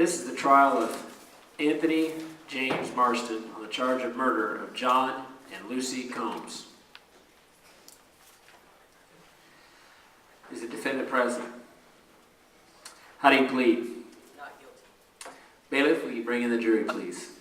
This is the trial of Anthony James Marston on the charge of murder of John and Lucy Combs. Is the defendant present? How do you plead? Not guilty. Bailiff, will you bring in the jury, please?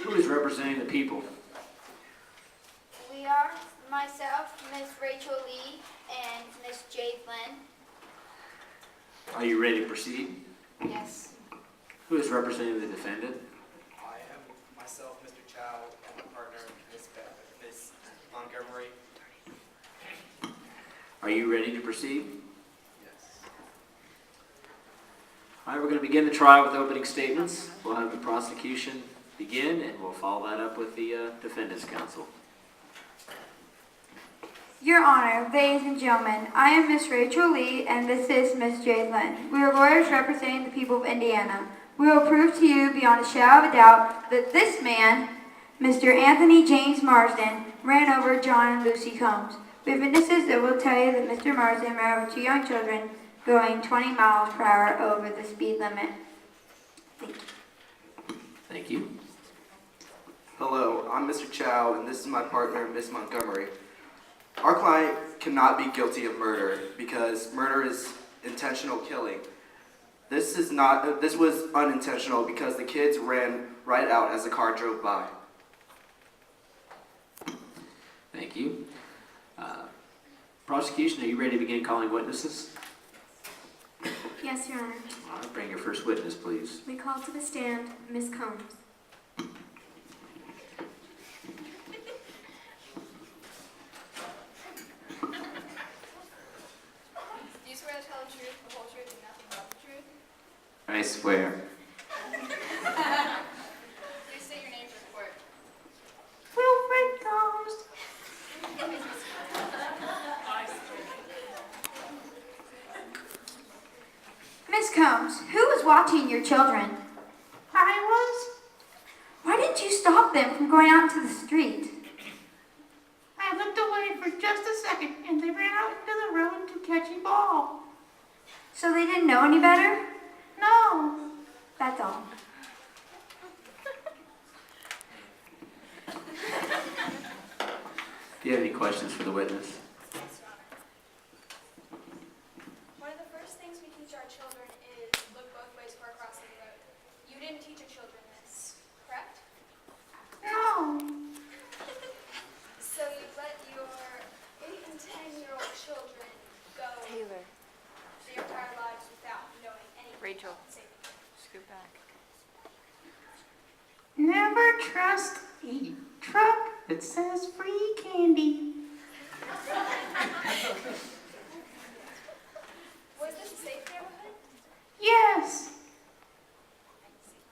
Who is representing the people? We are myself, Miss Rachel Lee, and Miss Jade Lynn. Are you ready to proceed? Yes. Who is representing the defendant? I am myself, Mr. Chow, and my partner, Miss Montgomery. Are you ready to proceed? Yes. All right, we're going to begin the trial with opening statements. We'll have the prosecution begin, and we'll follow that up with the defendant's counsel. Your Honor, ladies and gentlemen, I am Miss Rachel Lee, and this is Miss Jade Lynn. We are lawyers representing the people of Indiana. We will prove to you beyond a shadow of a doubt that this man, Mr. Anthony James Marston, ran over John and Lucy Combs. We have witnesses that will tell you that Mr. Marston ran over two young children going 20 miles per hour over the speed limit. Thank you. Thank you. Hello, I'm Mr. Chow, and this is my partner, Miss Montgomery. Our client cannot be guilty of murder because murder is intentional killing. This was unintentional because the kids ran right out as the car drove by. Thank you. Prosecution, are you ready to begin calling witnesses? Yes, Your Honor. All right, bring your first witness, please. We call to the stand Miss Combs. Do you swear to tell the truth, the whole truth, and nothing but the truth? I swear. Please state your name for the court. Wilfred Combs. Miss Combs, who was watching your children? I was. Why didn't you stop them from going out into the street? I looked away for just a second, and they ran out into the road to catch a ball. So they didn't know any better? No. That's all. Do you have any questions for the witness? Yes, Your Honor. One of the first things we teach our children is look both ways before crossing the road. You didn't teach your children this, correct? No. So you let your 8 and 10-year-old children go Taylor, their entire lives without knowing anything Rachel. about safety. scoot back. Never trust a truck that says free candy. Was this a safe neighborhood? Yes.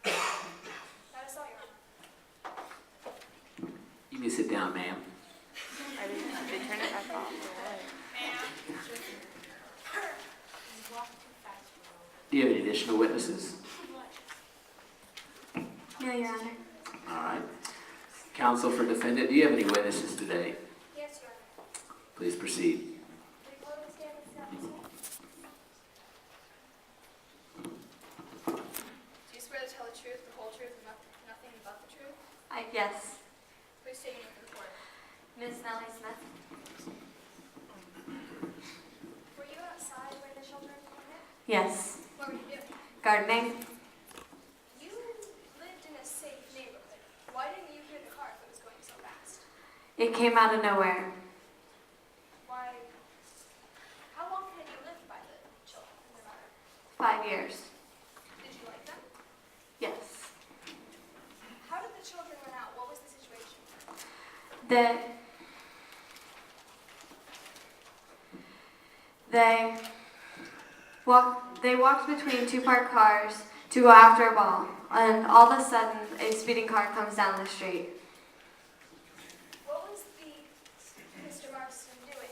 That is all, Your Honor. You may sit down, ma'am. Are they turn it back off? Do you have any additional witnesses? No, Your Honor. All right. Counsel for defendant, do you have any witnesses today? Yes, Your Honor. Please proceed. Will you call the stand and stand this way? Do you swear to tell the truth, the whole truth, and nothing but the truth? Yes. Please state your name for the court. Ms. Nellie Smith. Were you outside when the children were hit? Yes. What were you doing? Gardening. You lived in a safe neighborhood. Why didn't you hear the car if it was going so fast? It came out of nowhere. Why? How long had you lived by the children and their mother? 5 years. Did you like them? Yes. How did the children run out? What was the situation? They walked between two parked cars to go after a ball, and all of a sudden, a speeding car comes down the street. What was Mr. Marston doing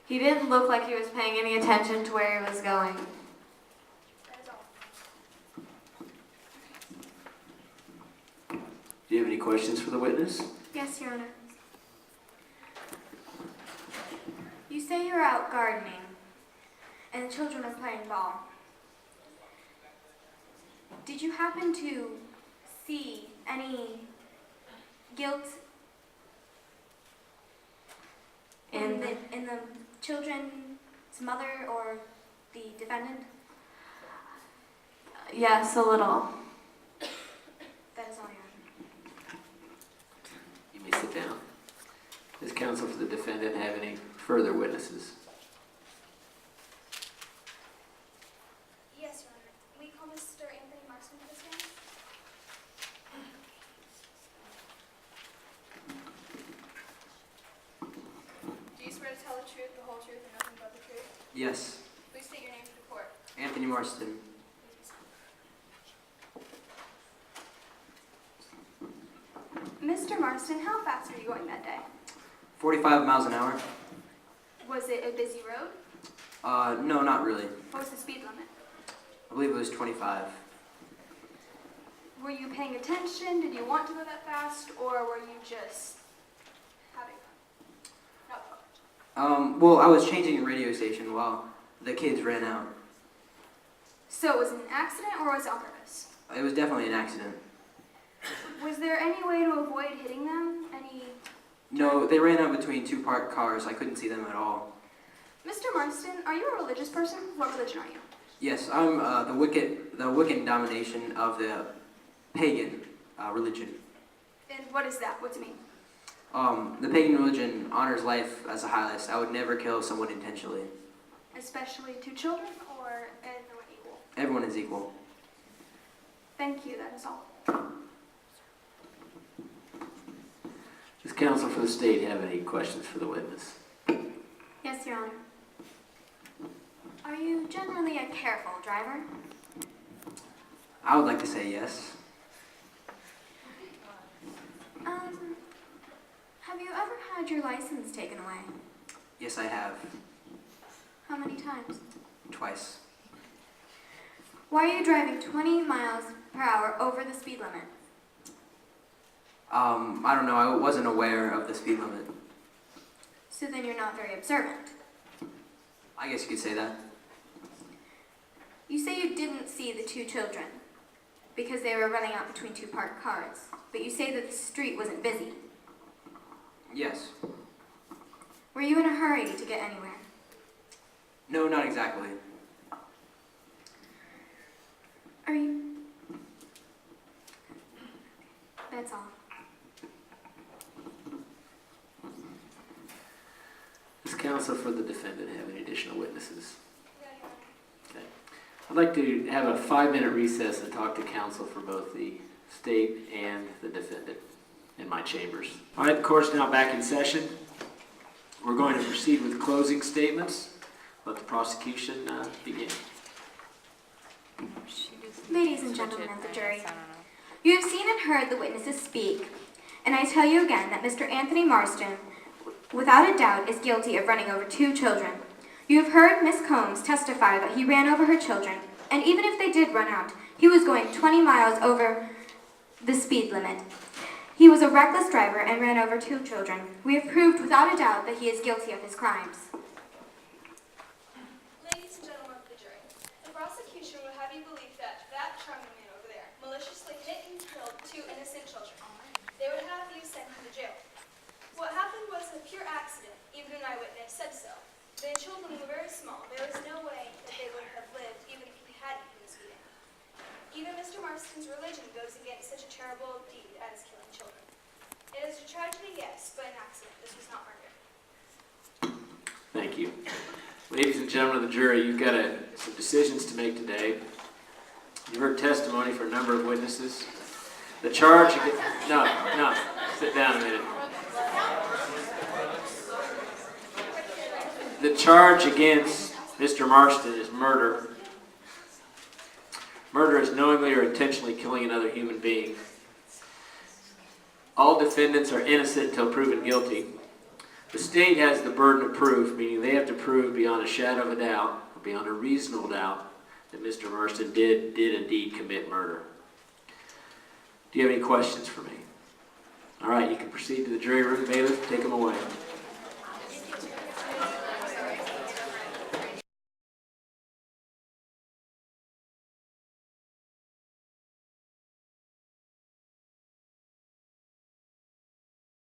He didn't look like he was paying any attention to where he was going. That is all. Do you have any questions for the witness? Yes, Your Honor. You say you're out gardening, and the children are playing ball. Did you happen to see any guilt in the children's mother or the defendant? Yes, a little. That is all, Your Honor. You may sit down. Does counsel for the defendant have any further witnesses? Yes, Your Honor. We call Mr. Anthony Marston to the stand. Do you swear to tell the truth, the whole truth, and nothing but the truth? Yes, Please state your name for the court. Anthony Marston. Mr. Marston, how fast were you going that day? 45 miles an hour? Was it a busy road? No, not really. What was the speed limit? I believe it was 25. Were you paying attention? Did you want to go that fast? Or were you just having fun? No. Well, I was changing a radio station while the kids ran out. So it was an accident or was it on purpose? It was definitely an accident. Was there any way to avoid hitting them? No, they ran out between two parked cars. I couldn't see them at all. Mr. Marston, are you a religious person? What religion are you? Yes, I'm the Wiccan domination of the pagan religion. And what is that? What's it mean? The pagan religion honors life as a highest. I would never kill someone intentionally. Especially two children or everyone equal? Everyone is equal. Thank you, that is all. Does counsel for the state have any questions for the witness? Yes, Your Honor. Are you generally a careful driver? I would like to say yes. Have you ever had your license taken away? Yes, I have. How many times? Twice. Why are you driving 20 miles per hour over the speed limit? I don't know. I wasn't aware of the speed limit. So then you're not very observant. I guess you could say that. You say you didn't see the two children because they were running out between two parked cars, but you say that the street wasn't busy. Yes. Were you in a hurry to get anywhere? No, not exactly. Are you... That's all. Does counsel for the defendant have any additional witnesses? Yeah, Your Honor. Okay. I'd like to have a 5-minute recess to talk to counsel for both the state and the defendant in my chambers. All right, the court's now back in session. We're going to proceed with closing statements. Let the prosecution begin. Ladies and gentlemen of the jury, you have seen and heard the witnesses speak, and I tell you again that Mr. Anthony Marston, without a doubt, is guilty of running over two children. You have heard Miss Combs testify that he ran over her children, and even if they did run out, he was going 20 miles over the speed limit. He was a reckless driver and ran over two children. We have proved without a doubt that he is guilty of his crimes. Ladies and gentlemen of the jury, the prosecution would have you believe that charming man over there maliciously hit and killed two innocent children. They would have you sent him to jail. What happened was a pure accident. Even an eyewitness said so. The children were very small. There was no way that they would have lived even if he hadn't been speeding. Even Mr. Marston's religion goes against such a terrible deed as killing children. It is a tragedy, yes, but an accident. This was not murder. Thank you. Ladies and gentlemen of the jury, you've got some decisions to make today. You've heard testimony from a number of witnesses. The charge against... No, sit down a minute. The charge against Mr. Marston is murder. Murder is knowingly or intentionally killing another human being. All defendants are innocent until proven guilty. The state has the burden of proof, meaning they have to prove beyond a shadow of a doubt, or beyond a reasonable doubt, that Mr. Marston did indeed commit murder. Do you have any questions for me? All right, you can proceed to the jury room. Bailiff, take them away.